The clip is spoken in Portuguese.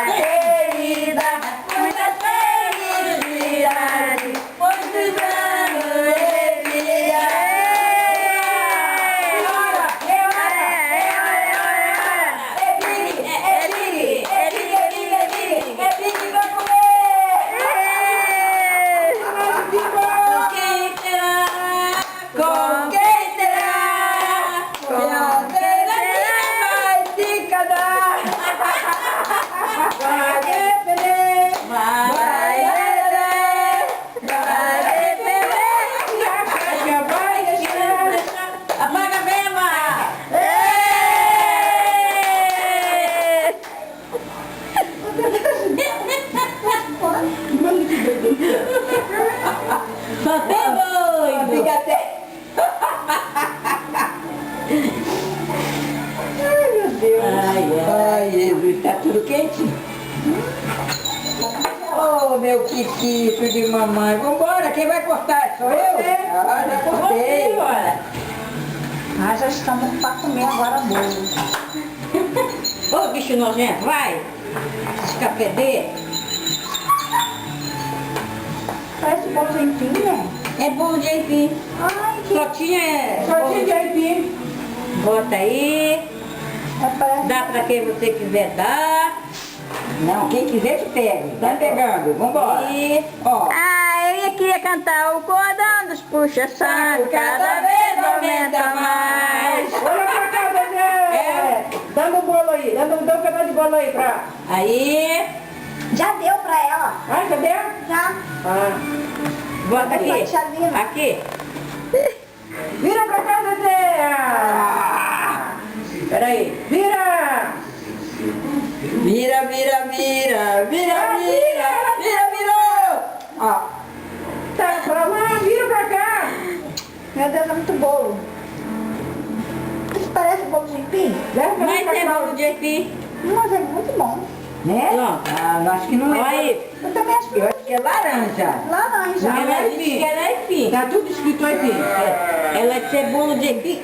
querida, muitas felicidades, muitos anos de vida. Com quem será? Com quem vai se casar? Vai depender, vai apaga a vela! Só tem doido! Fica até... Ai, meu Deus! Ai, Jesus, tá tudo quente? Oh, meu Kikito de mamãe! Vambora, quem vai cortar? Sou eu? Ah, já cortei! Ah, já estamos para comer agora bolo. Ô, bicho nojento, vai! Escapedê! Parece bolo de aipim, né? É bom de aipim. Ai, que... Só tinha de aipim. Bota aí. Parece... Dá pra quem você quiser dar. Não, quem quiser te pegue. Tá pegando, vambora. E... Ó. Ah, eu queria cantar o cordão dos puxa-saco, cada vez aumenta mais. Olha pra cá, Zezé! Dando um bolo aí, dá um pedaço de bolo aí pra... Aí. Já deu pra ela? Ah, já deu? Já. Ah. Bota aqui. Fatiadinha. Aqui. Vira pra cá, Zezé! Ah. Peraí, vira! Vira, vira, vira. Vira, vira. Vira, virou. Ó. Tá pra lá, vira pra cá! Meu Deus, é muito bolo. Isso parece bolo de aipim? Mas é bolo de aipim. Mas é muito bom. Né? Não. Ah, eu acho que não é. Olha aí. Eu também acho Eu acho que é laranja. laranja. Não, Ela é disse aipim. que era aipim. Tá tudo escrito aí. Ela é de ser bolo de aipim.